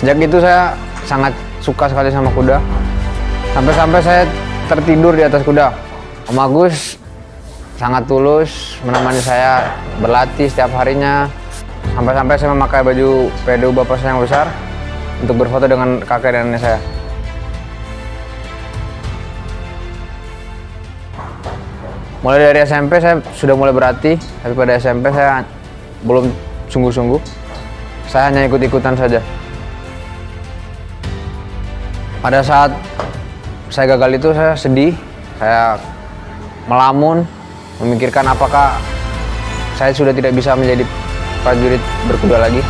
Sejak itu saya sangat suka sekali sama kuda. Sampai-sampai saya tertidur di atas kuda. Om Agus sangat tulus menemani saya berlatih setiap harinya. Sampai-sampai saya memakai baju PDU bapak saya yang besar untuk berfoto dengan kakek dan nenek saya. Mulai dari SMP saya sudah mulai berlatih, tapi pada SMP saya belum sungguh-sungguh. Saya hanya ikut-ikutan saja. Pada saat saya gagal itu saya sedih, saya melamun, memikirkan apakah saya sudah tidak bisa menjadi prajurit berkuda lagi.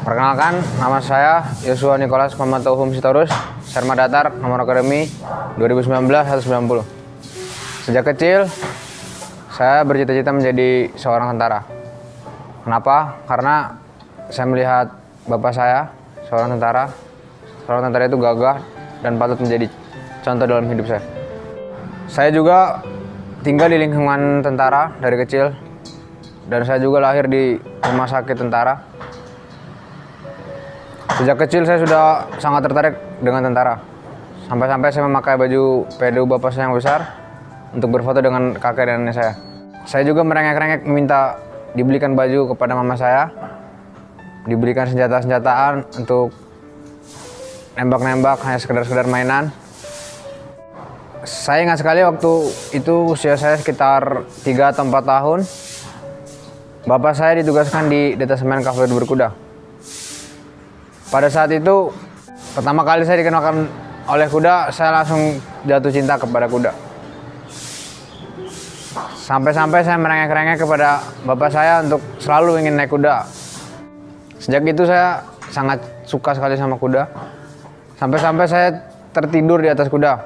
Perkenalkan, nama saya Yosua Nicholas Komatohum Sitorus, Serma Datar, nomor akademi 2019-190. Sejak kecil, saya bercita-cita menjadi seorang tentara. Kenapa? Karena saya melihat bapak saya, seorang tentara. Seorang tentara itu gagah dan patut menjadi contoh dalam hidup saya. Saya juga tinggal di lingkungan tentara dari kecil, dan saya juga lahir di rumah sakit tentara. Sejak kecil saya sudah sangat tertarik dengan tentara. Sampai-sampai saya memakai baju PDU bapak saya yang besar untuk berfoto dengan kakek dan nenek saya. Saya juga merengek-rengek meminta dibelikan baju kepada mama saya, dibelikan senjata-senjataan untuk nembak-nembak, hanya sekedar mainan. Saya ingat sekali waktu itu usia saya sekitar 3 atau 4 tahun. Bapak saya ditugaskan di detasemen kavaleri berkuda. Pada saat itu, pertama kali saya dikenalkan oleh kuda, saya langsung jatuh cinta kepada kuda. Sampai-sampai saya merengek-rengek kepada bapak saya untuk selalu ingin naik kuda. Sejak itu saya sangat suka sekali sama kuda. Sampai-sampai saya tertidur di atas kuda.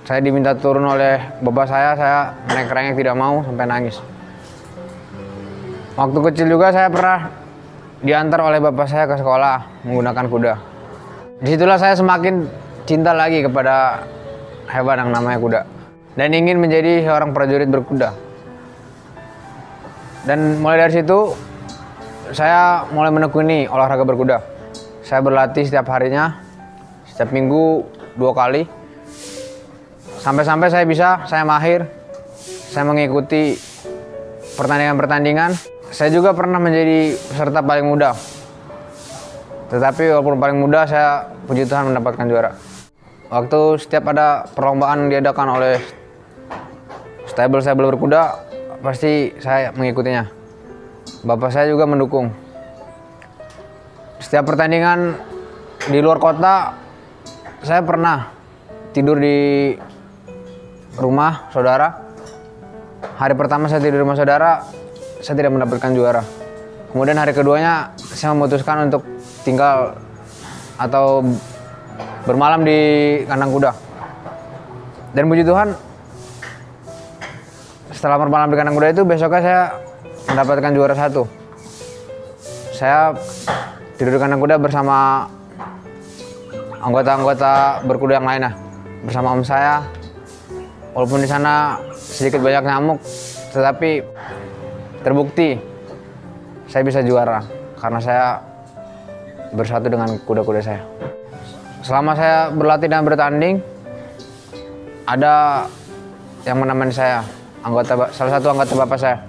Saya diminta turun oleh bapak saya merengek-rengek tidak mau sampai nangis. Waktu kecil juga saya pernah diantar oleh bapak saya ke sekolah menggunakan kuda. Disitulah saya semakin cinta lagi kepada hewan yang namanya kuda dan ingin menjadi seorang prajurit berkuda. Dan mulai dari situ saya mulai menekuni olahraga berkuda. Saya berlatih setiap harinya, setiap minggu 2 kali. Sampai-sampai saya mahir, saya mengikuti pertandingan-pertandingan. Saya juga pernah menjadi peserta paling muda. Tetapi walaupun paling muda, saya puji Tuhan mendapatkan juara. Waktu setiap ada perlombaan diadakan oleh stable berkuda, pasti saya mengikutinya. Bapak saya juga mendukung. Setiap pertandingan di luar kota, saya pernah tidur di rumah saudara. Hari pertama saya tidur di rumah saudara, saya tidak mendapatkan juara. Kemudian hari keduanya saya memutuskan untuk tinggal atau bermalam di kandang kuda. Dan puji Tuhan, setelah bermalam di kandang kuda itu, besoknya saya mendapatkan juara 1. Saya tidur di kandang kuda bersama anggota-anggota berkuda yang lainnya, bersama om saya. Walaupun di sana sedikit banyak nyamuk, tetapi terbukti saya bisa juara karena saya bersatu dengan kuda-kuda saya. Selama saya berlatih dan bertanding, ada yang menemani saya, salah satu anggota bapak saya,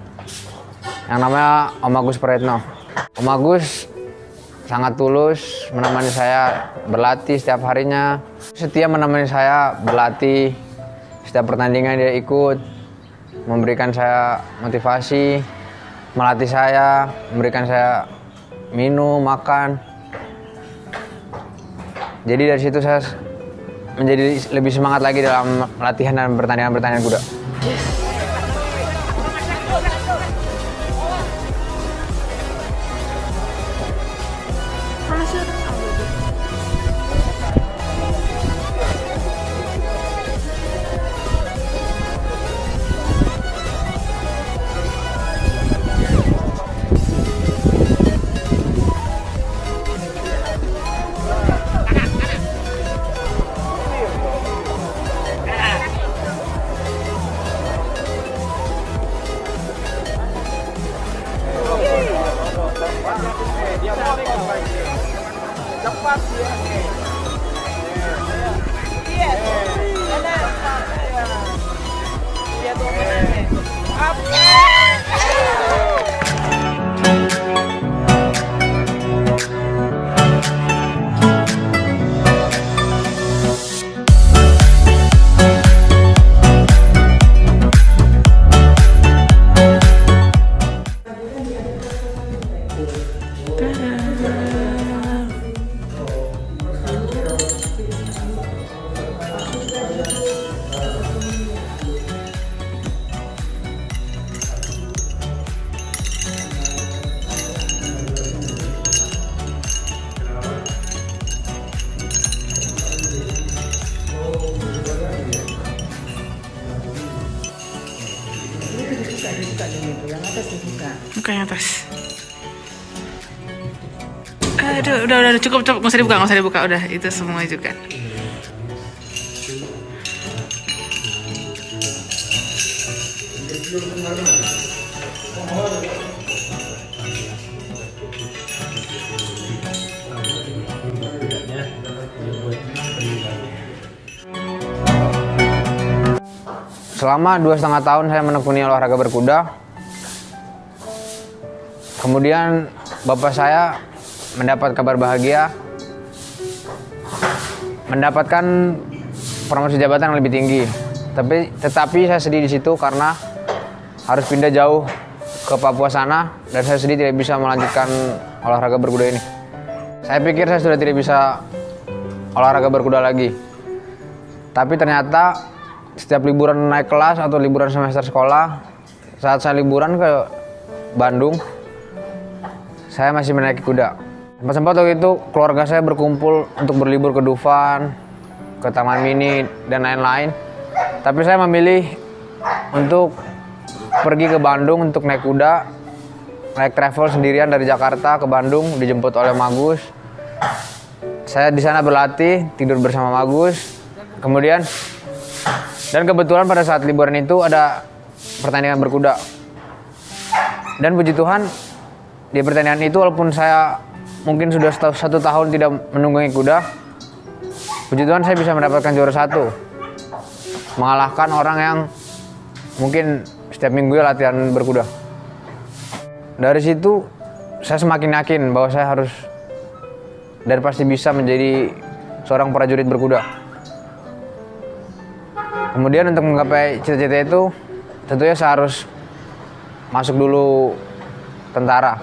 yang namanya Om Agus Praetno. Om Agus sangat tulus menemani saya berlatih setiap harinya, setia menemani saya berlatih. Setiap pertandingan dia ikut, memberikan saya motivasi, melatih saya, memberikan saya minum, makan. Jadi dari situ saya menjadi lebih semangat lagi dalam latihan dan pertandingan kuda. Buka yang atas. Aduh, udah cukup, nggak usah dibuka, udah itu semua juga. Selama 2,5 tahun saya menekuni olahraga berkuda. Kemudian bapak saya mendapat kabar bahagia, mendapatkan promosi jabatan yang lebih tinggi. Tetapi saya sedih di situ karena harus pindah jauh ke Papua sana dan saya sedih tidak bisa melanjutkan olahraga berkuda ini. Saya pikir saya sudah tidak bisa olahraga berkuda lagi. Tapi ternyata setiap liburan naik kelas atau liburan semester sekolah, saat saya liburan ke Bandung, saya masih menaiki kuda. Sempat waktu itu keluarga saya berkumpul untuk berlibur ke Dufan, ke Taman Mini, dan lain-lain. Tapi saya memilih untuk pergi ke Bandung untuk naik kuda, naik travel sendirian dari Jakarta ke Bandung, dijemput oleh Magus. Saya di sana berlatih, tidur bersama Magus. Kemudian, dan kebetulan pada saat liburan itu ada pertandingan berkuda. Dan puji Tuhan, di pertandingan itu walaupun saya mungkin sudah 1 tahun tidak menunggangi kuda, puji Tuhan saya bisa mendapatkan juara 1. Mengalahkan orang yang mungkin setiap minggu ya latihan berkuda. Dari situ saya semakin yakin bahwa saya harus dan pasti bisa menjadi seorang prajurit berkuda. Kemudian untuk menggapai cita-cita itu, tentunya saya harus masuk dulu tentara.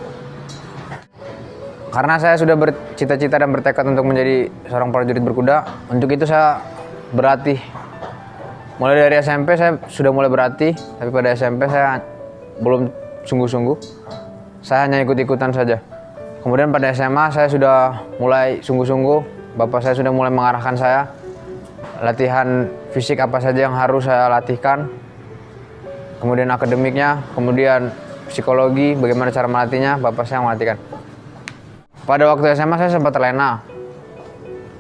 Karena saya sudah bercita-cita dan bertekad untuk menjadi seorang prajurit berkuda, untuk itu saya berlatih. Mulai dari SMP saya sudah mulai berlatih, tapi pada SMP saya belum sungguh-sungguh. Saya hanya ikut-ikutan saja. Kemudian pada SMA saya sudah mulai sungguh-sungguh. Bapak saya sudah mulai mengarahkan saya. Latihan fisik apa saja yang harus saya latihkan. Kemudian akademiknya, kemudian psikologi, bagaimana cara melatihnya, bapak saya melatihkan. Pada waktu SMA saya sempat terlena,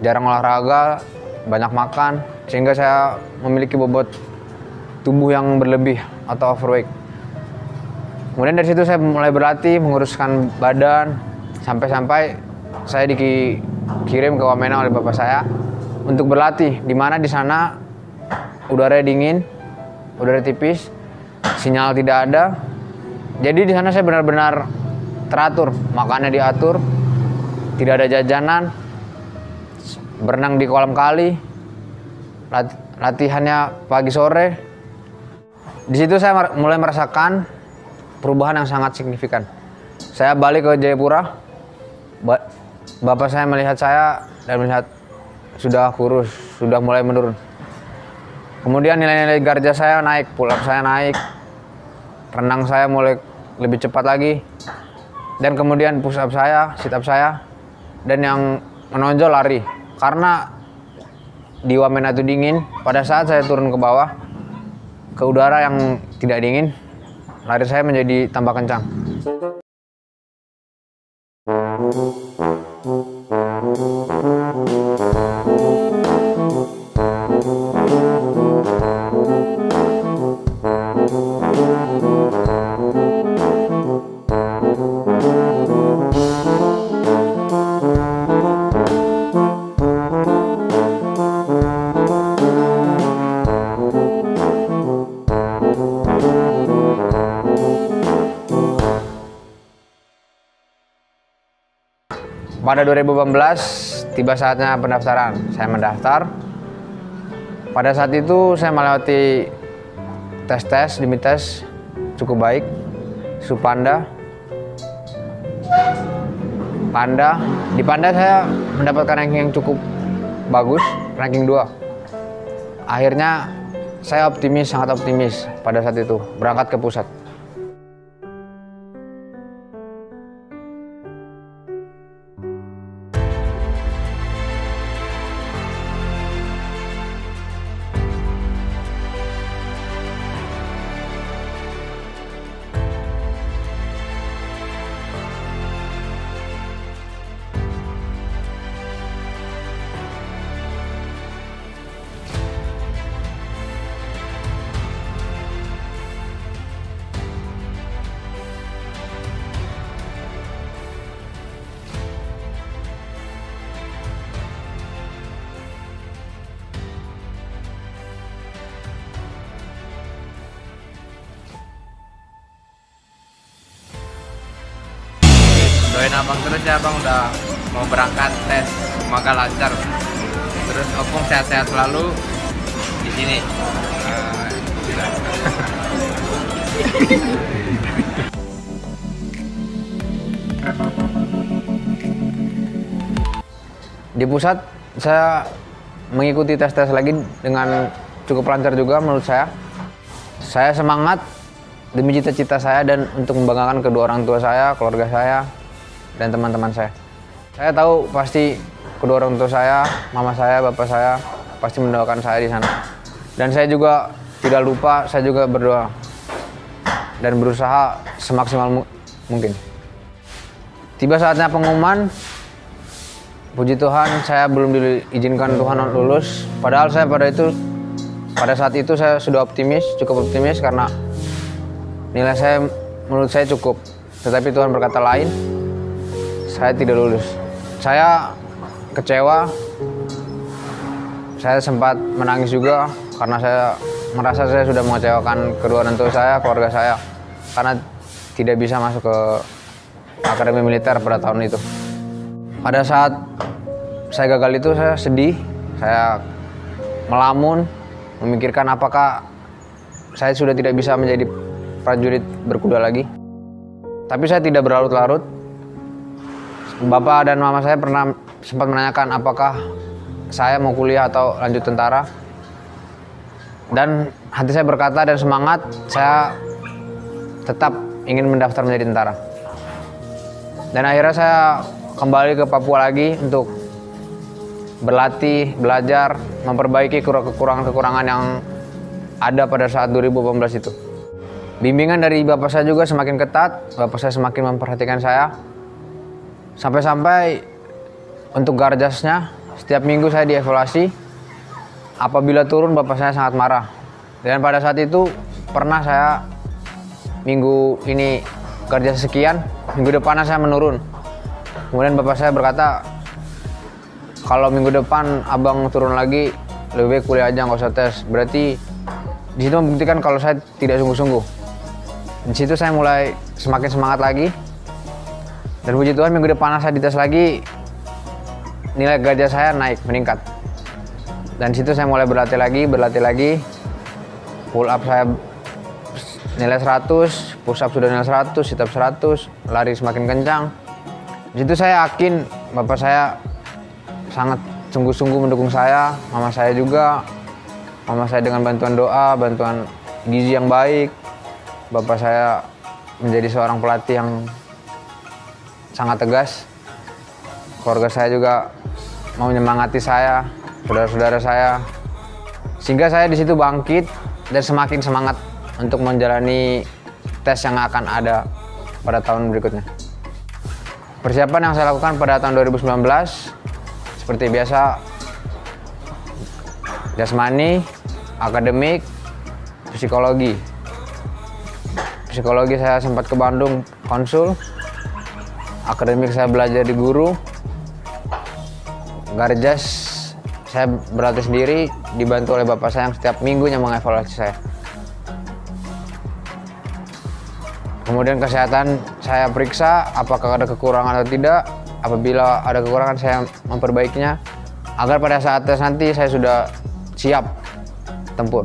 jarang olahraga, banyak makan, sehingga saya memiliki bobot tubuh yang berlebih atau overweight. Kemudian dari situ saya mulai berlatih, menguruskan badan, sampai-sampai saya dikirim ke Wamena oleh bapak saya untuk berlatih, di mana di sana udara dingin, udara tipis, sinyal tidak ada. Jadi di sana saya benar-benar teratur, makannya diatur, tidak ada jajanan, berenang di kolam kali, latihannya pagi sore. Di situ saya mulai merasakan perubahan yang sangat signifikan. Saya balik ke Jayapura, bapak saya melihat saya dan melihat sudah kurus, sudah mulai menurun. Kemudian nilai-nilai garja saya naik, pull up saya naik, renang saya mulai lebih cepat lagi, dan kemudian push up saya, sit up saya, dan yang menonjol lari. Karena di Wamena itu dingin, pada saat saya turun ke bawah, ke udara yang tidak dingin, lari saya menjadi tambah kencang. Pada 2018 tiba saatnya pendaftaran. Saya mendaftar. Pada saat itu saya melewati tes, demi tes cukup baik. Supanda. Panda. Di Panda saya mendapatkan ranking yang cukup bagus, ranking 2. Akhirnya saya optimis, sangat optimis pada saat itu berangkat ke pusat. Doain abang terus ya bang, udah mau berangkat tes, semoga lancar. Terus opung sehat-sehat selalu di sini. Di pusat saya mengikuti tes-tes lagi dengan cukup lancar juga menurut saya. Saya semangat demi cita-cita saya dan untuk membanggakan kedua orang tua saya, keluarga saya, dan teman-teman saya. Saya tahu pasti kedua orang tua saya, mama saya, bapak saya pasti mendoakan saya di sana. Dan saya juga tidak lupa, saya juga berdoa dan berusaha semaksimal mungkin. Tiba saatnya pengumuman, puji Tuhan saya belum diizinkan Tuhan lulus. Padahal saya pada saat itu saya sudah optimis, cukup optimis karena nilai saya menurut saya cukup. Tetapi Tuhan berkata lain. Saya tidak lulus. Saya kecewa. Saya sempat menangis juga karena saya merasa saya sudah mengecewakan kedua orang tua saya, keluarga saya, karena tidak bisa masuk ke akademi militer pada tahun itu. Pada saat saya gagal itu saya sedih, saya melamun, memikirkan apakah saya sudah tidak bisa menjadi prajurit berkuda lagi. Tapi saya tidak berlarut-larut. Bapak dan mama saya pernah sempat menanyakan apakah saya mau kuliah atau lanjut tentara. Dan hati saya berkata dan semangat, saya tetap ingin mendaftar menjadi tentara. Dan akhirnya saya kembali ke Papua lagi untuk berlatih, belajar, memperbaiki kekurangan-kekurangan yang ada pada saat 2018 itu. Bimbingan dari bapak saya juga semakin ketat, bapak saya semakin memperhatikan saya. Sampai-sampai untuk garjasnya, setiap minggu saya dievaluasi. Apabila turun, bapak saya sangat marah. Dan pada saat itu, pernah saya minggu ini garjas sekian, minggu depan saya menurun. Kemudian bapak saya berkata, kalau minggu depan abang turun lagi, lebih baik kuliah aja, nggak usah tes. Berarti di situ membuktikan kalau saya tidak sungguh-sungguh. Di situ saya mulai semakin semangat lagi. Dan puji Tuhan minggu depan saya dites lagi, nilai garja saya naik, meningkat. Dan situ saya mulai berlatih lagi. Pull up saya nilai 100, push up sudah nilai 100, sit up 100, lari semakin kencang. Di situ saya yakin bapak saya sangat sungguh-sungguh mendukung saya, mama saya juga. Mama saya dengan bantuan doa, bantuan gizi yang baik. Bapak saya menjadi seorang pelatih yang sangat tegas. Keluarga saya juga mau menyemangati saya, saudara-saudara saya. Sehingga saya di situ bangkit dan semakin semangat untuk menjalani tes yang akan ada pada tahun berikutnya. Persiapan yang saya lakukan pada tahun 2019 seperti biasa, jasmani, akademik, psikologi. Psikologi saya sempat ke Bandung konsul. Akademik saya belajar di guru. Garjas saya berlatih sendiri, dibantu oleh bapak saya yang setiap minggunya mengevaluasi saya. Kemudian kesehatan saya periksa apakah ada kekurangan atau tidak. Apabila ada kekurangan saya memperbaikinya agar pada saat tes nanti saya sudah siap tempur.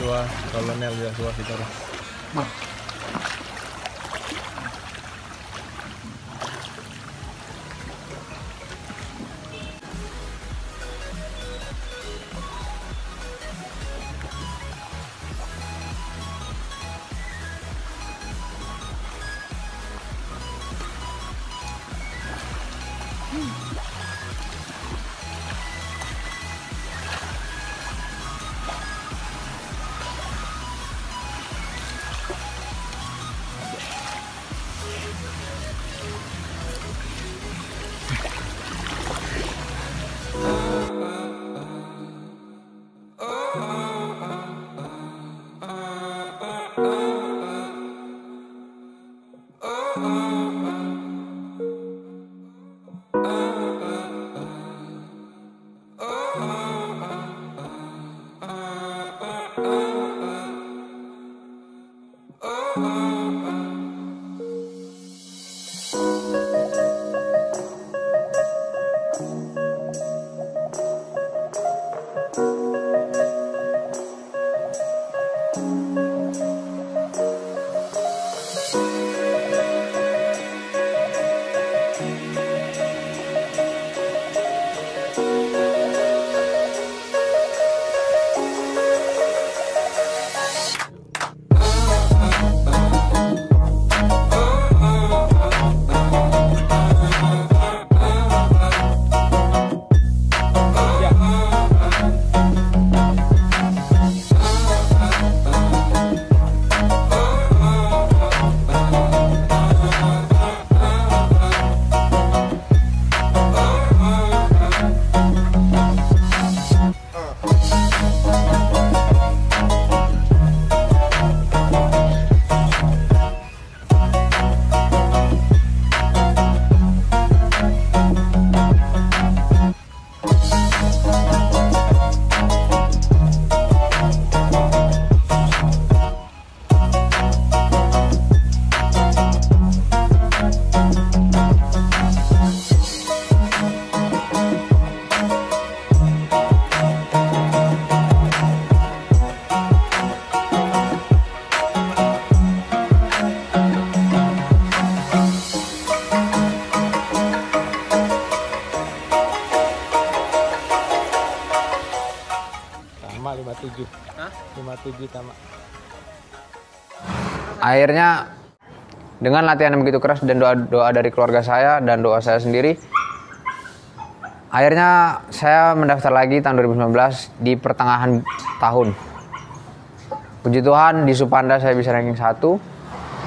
Joshua, Kolonel Joshua Sitoro. Sama 57. Hah? 57 sama. Akhirnya dengan latihan yang begitu keras dan doa dari keluarga saya dan doa saya sendiri, akhirnya saya mendaftar lagi tahun 2019 di pertengahan tahun. Puji Tuhan di Supanda saya bisa ranking 1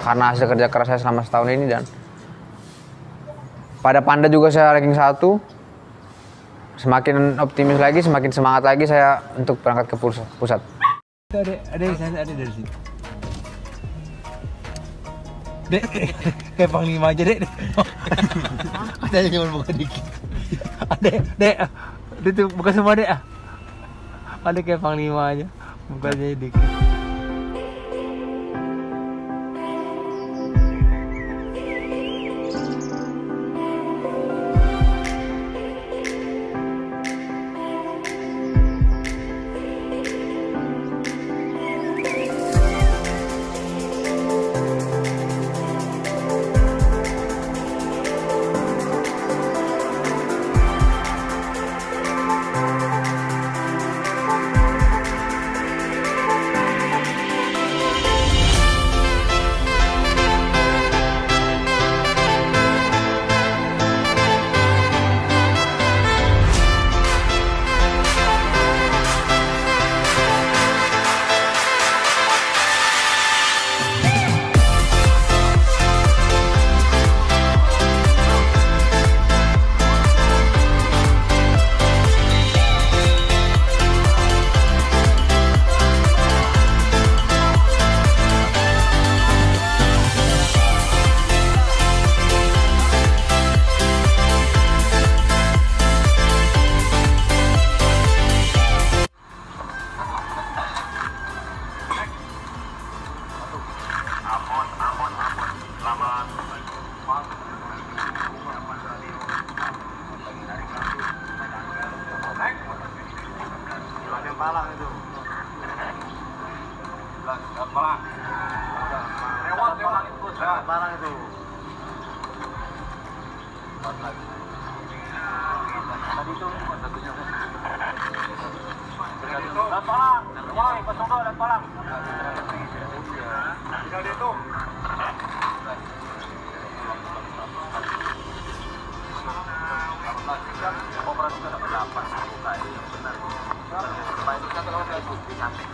karena hasil kerja keras saya selama setahun ini, dan pada Panda juga saya ranking 1. Semakin optimis lagi, semakin semangat lagi saya untuk berangkat ke pusat. Ada dari sini. Dek, kayak panglima aja, Dek. Katanya cuma buka dikit. Dek, itu buka semua, Dek. Ada kayak panglima aja, mukanya dikit. Palang itu. Palang. Lewat Palang itu. Palang itu. Tadi itu tentunya. Dan Palang. Woi, pasang dan Palang. Tinggal di itu. Operasi sudah berapa? Buka ini yang benar. Pak itu kan kalau saya bukti sampai.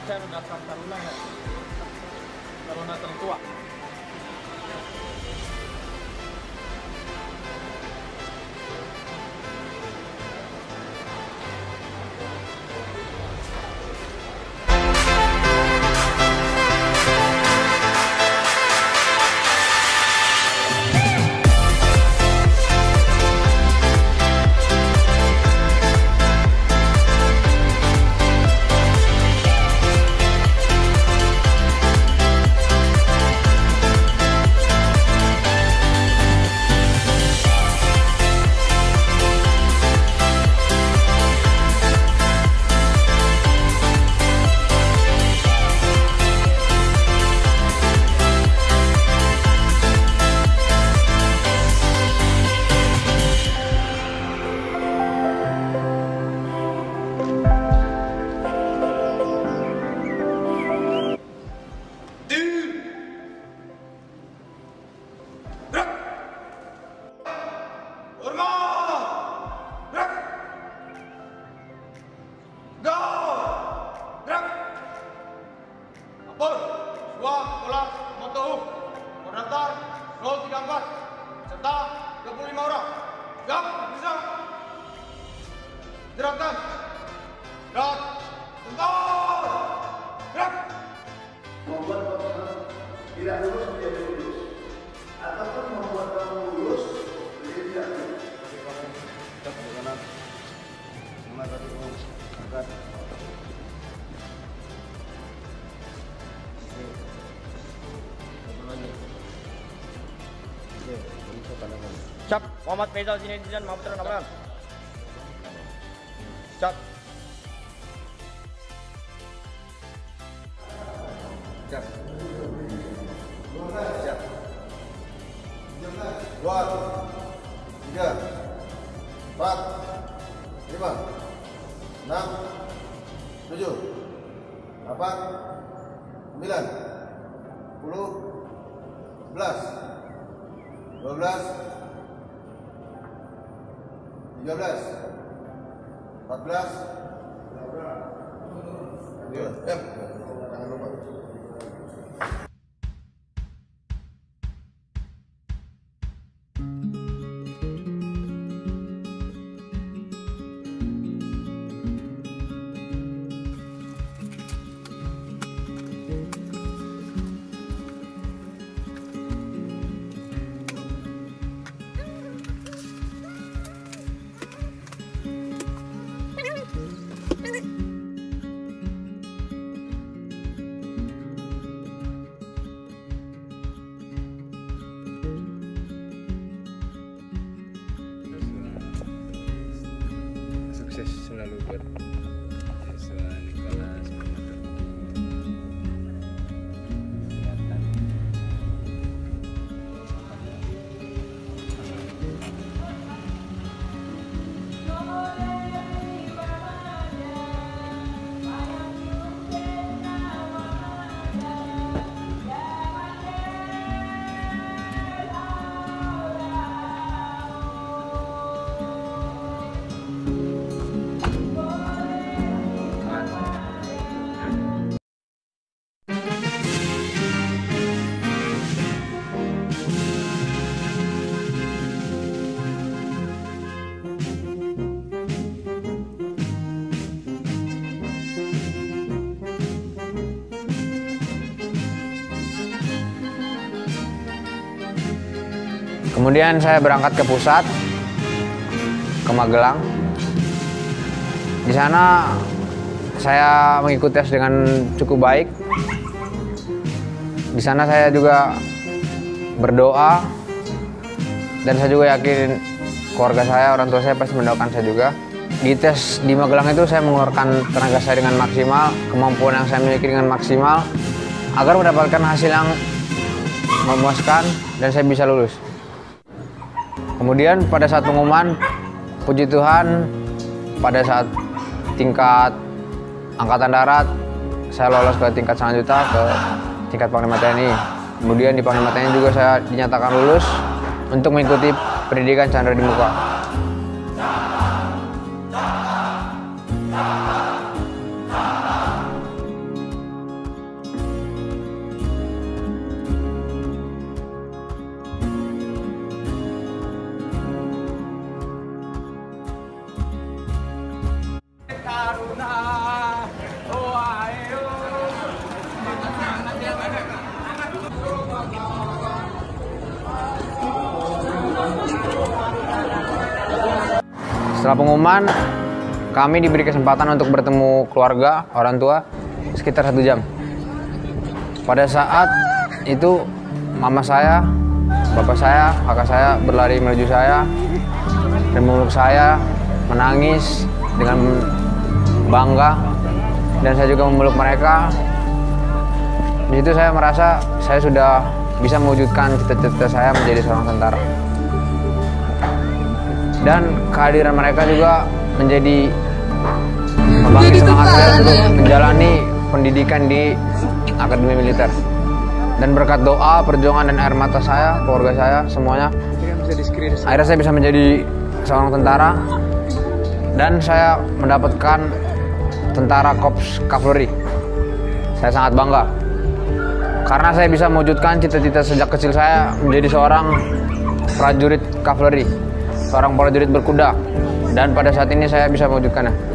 Saya mendaftar ulang ya. Kalau nak tertua. Gerakan. Gerak. Tentang. Gerak. Membuat tidak lulus menjadi lulus. Siap, Muhammad Faisal Zinedine Mahputra Namaran. Siap. Siap. Siap. 2, 3, 4, 5, 6, 7, 8, 9, 10, 11, 12, 13, 14, 15. Jangan lupa. Sukses selalu buat siswa kelas Kemudian saya berangkat ke pusat, ke Magelang. Di sana saya mengikuti tes dengan cukup baik. Di sana saya juga berdoa, dan saya juga yakin keluarga saya, orang tua saya pasti mendoakan saya juga. Di tes di Magelang itu saya mengeluarkan tenaga saya dengan maksimal, kemampuan yang saya miliki dengan maksimal, agar mendapatkan hasil yang memuaskan dan saya bisa lulus. Kemudian pada saat pengumuman, puji Tuhan, pada saat tingkat Angkatan Darat, saya lolos ke tingkat selanjutnya, ke tingkat Panglima TNI. Kemudian di Panglima TNI juga saya dinyatakan lulus untuk mengikuti pendidikan Chandra di Muka. Setelah pengumuman, kami diberi kesempatan untuk bertemu keluarga, orang tua, sekitar 1 jam. Pada saat itu, mama saya, bapak saya, kakak saya berlari menuju saya dan memeluk saya, menangis dengan bangga, dan saya juga memeluk mereka. Di situ saya merasa saya sudah bisa mewujudkan cita-cita saya menjadi seorang tentara. Dan kehadiran mereka juga menjadi membangkit semangat saya untuk menjalani pendidikan di Akademi Militer. Dan berkat doa, perjuangan, dan air mata saya, keluarga saya, semuanya, akhirnya saya bisa menjadi seorang tentara. Dan saya mendapatkan tentara Korps Kavaleri. Saya sangat bangga karena saya bisa mewujudkan cita-cita sejak kecil saya menjadi seorang prajurit kavaleri, seorang prajurit berkuda, dan pada saat ini saya bisa mewujudkannya.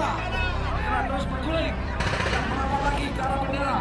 Terus berguling. Dan merapat lagi ke arah bendera.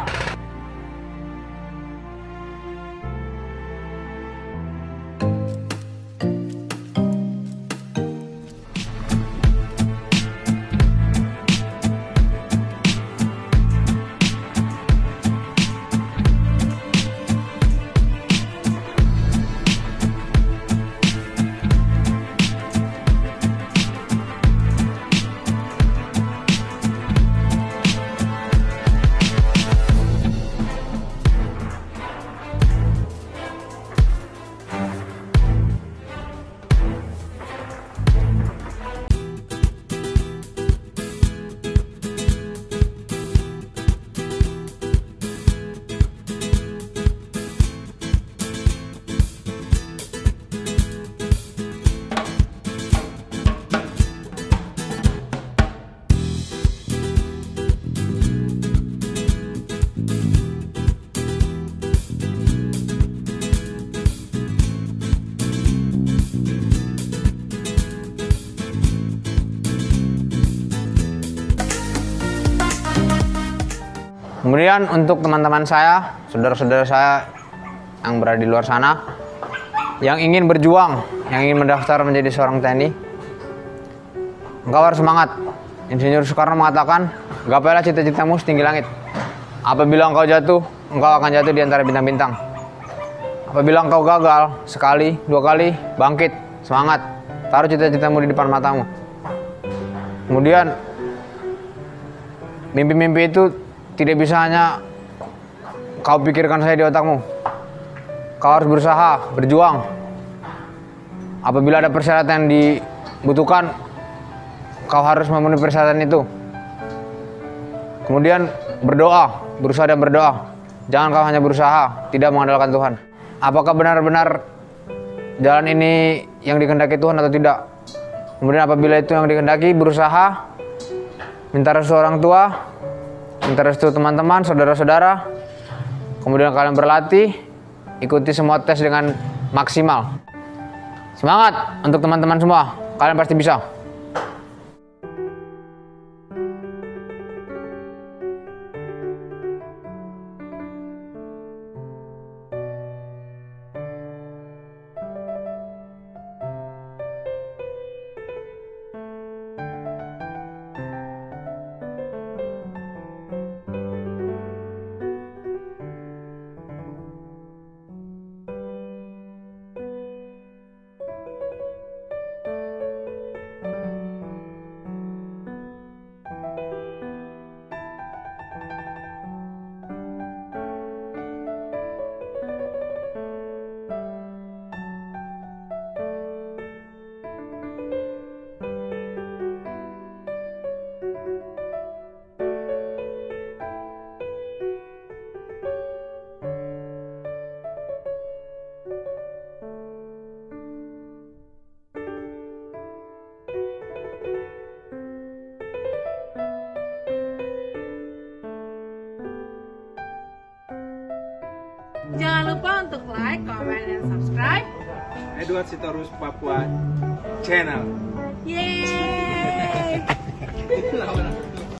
Kemudian untuk teman-teman saya, saudara-saudara saya yang berada di luar sana, yang ingin berjuang, yang ingin mendaftar menjadi seorang TNI, engkau harus semangat. Insinyur Soekarno mengatakan, gapailah cita-citamu setinggi langit. Apabila engkau jatuh, engkau akan jatuh di antara bintang-bintang. Apabila engkau gagal, sekali, dua kali, bangkit, semangat, taruh cita-citamu di depan matamu. Kemudian, mimpi-mimpi itu tidak bisa hanya kau pikirkan saja di otakmu. Kau harus berusaha, berjuang. Apabila ada persyaratan yang dibutuhkan, kau harus memenuhi persyaratan itu. Kemudian berdoa, berusaha dan berdoa. Jangan kau hanya berusaha, tidak mengandalkan Tuhan. Apakah benar-benar jalan ini yang dikehendaki Tuhan atau tidak? Kemudian apabila itu yang dikehendaki, berusaha, minta restu orang tua, minta restu teman-teman, saudara-saudara. Kemudian kalian berlatih, ikuti semua tes dengan maksimal. Semangat untuk teman-teman semua, kalian pasti bisa. Jangan lupa untuk like, comment, dan subscribe Edward Sitorus Papua Channel. Yeay!